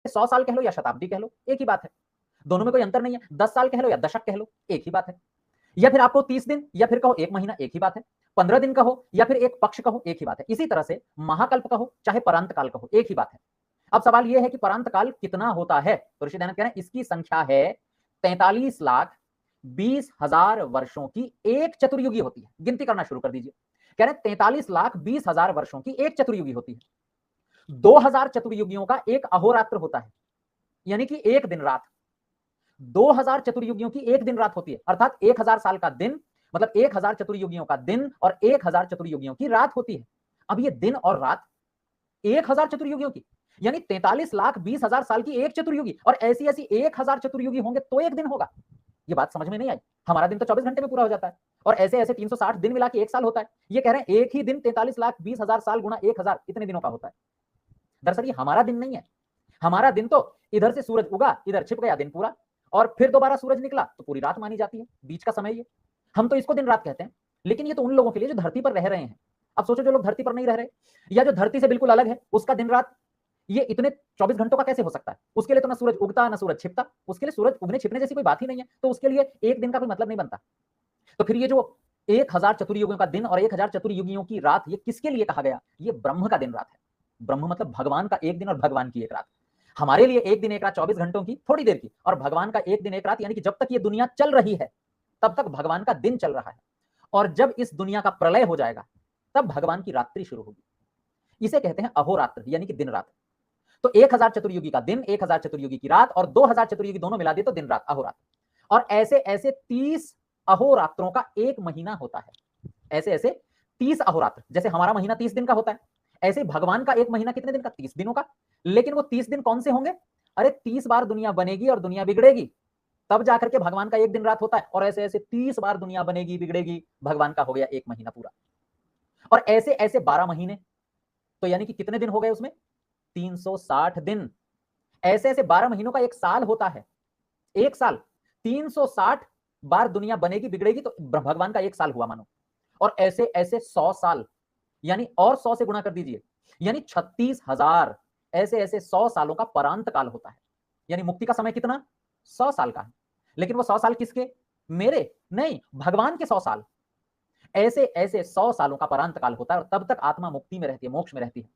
100 साल कह लो या शताब्दी कह लो, एक ही बात है। दोनों में कोई अंतर नहीं है। 10 साल कह लो या दशक कह लो, एक ही बात है। या फिर आपको 30 दिन या फिर कहो 1 महीना, एक ही बात है। 15 दिन कहो या फिर एक पक्ष कहो, एक ही बात है। इसी तरह से महाकल्प कहो चाहे परांत काल कहो, एक ही बात है। अब सवाल यह है कि परांत काल कितना होता है? तो ऋषि दयानंद कह रहे हैं इसकी संख्या है 43,20,000 वर्षों की एक चतुर्युगी होती है। गिनती करना शुरू कर दीजिए। कह रहे हैं 43,20,000 वर्षों की एक चतुर्युगी होती है। 2000 चतुर्युगियों का एक अहोरात्र होता है, यानी कि एक दिन रात। 2000 चतुर्युगियों की एक दिन रात होती है, अर्थात 1000 साल का दिन, मतलब 1000 चतुर्युगियों का दिन और 1000 चतुर्युगियों की रात होती है। अब ये दिन और रात 1000 चतुर्युगियों की, यानी 43,20,000 साल की एक चतुर्युगी, और ऐसी ऐसी 1000 चतुर्युगी होंगे तो एक दिन होगा। ये बात समझ में नहीं आई? हमारा दिन तो 24 घंटे में पूरा हो जाता है, और ऐसे ऐसे 360 दिन मिला के एक साल होता है। ये कह रहे हैं एक ही दिन 43,20,000 साल गुणा 1000 इतने दिनों का होता है। दरअसल ये हमारा दिन नहीं है। हमारा दिन तो इधर से सूरज उगा, इधर छिप गया दिन पूरा, और फिर दोबारा सूरज निकला तो पूरी रात मानी जाती है, बीच का समय ये। हम तो इसको दिन रात कहते हैं। लेकिन ये तो उन लोगों के लिए जो धरती पर रह रहे हैं। अब सोचो जो लोग धरती पर नहीं रह रहे, या जो धरती से बिल्कुल अलग है, उसका दिन रात ये इतने 24 घंटों का कैसे हो सकता है? उसके लिए तो ना सूरज उगता ना सूरज छिपता, उसके लिए सूरज उगने छिपने जैसी कोई बात ही नहीं है, तो उसके लिए एक दिन का कोई मतलब नहीं बनता। तो फिर ये जो 1000 चतुर्युगियों का दिन और 1000 चतुर्युगियों की रात, ये किसके लिए कहा गया? ये ब्रह्म का दिन रात है। ब्रह्म मतलब भगवान का एक दिन और भगवान की एक रात। हमारे लिए एक दिन एक रात 24 घंटों की थोड़ी देर की, और भगवान का एक दिन एक रात यानी कि जब तक ये दुनिया चल रही है तब तक भगवान का दिन चल रहा है, और जब इस दुनिया का प्रलय हो जाएगा तब भगवान की रात्रि शुरू होगी। इसे कहते हैं अहोरात्र, यानी कि दिन रात। तो 1000 चतुर्युगी का दिन, 1000 चतुर्युगी की रात, और 2000 चतुर्युगी दोनों मिला दिए तो दिन रात, अहोरात्र। और ऐसे ऐसे 30 अहोरात्रों का एक महीना होता है। ऐसे ऐसे 30 अहोरात्र, जैसे हमारा महीना 30 दिन का होता है, ऐसे भगवान का एक महीना कितने दिन का? 30 दिनों का। लेकिन वो 30 दिन कौन से होंगे? अरे 30 बार दुनिया बनेगी और दुनिया बिगड़ेगी, तब जाकर के भगवान का एक दिन रात होता है, और ऐसे ऐसे 30 बार दुनिया बनेगी बिगड़ेगी, भगवान का हो गया एक महीना पूरा। और ऐसे ऐसे 12 महीने, तो यानी कि कितने दिन हो गए उसमें? 360 दिन। ऐसे ऐसे 12 महीनों का एक साल होता है। एक साल 360 बार दुनिया बनेगी बिगड़ेगी तो भगवान का एक साल हुआ मानो। और ऐसे ऐसे 100 साल, यानी और 100 से गुणा कर दीजिए, यानी 36,000 ऐसे ऐसे 100 सालों का परांत काल होता है। यानी मुक्ति का समय कितना? 100 साल का है। लेकिन वो 100 साल किसके? मेरे नहीं, भगवान के 100 साल। ऐसे ऐसे 100 सालों का परांत काल होता है, और तब तक आत्मा मुक्ति में रहती है, मोक्ष में रहती है।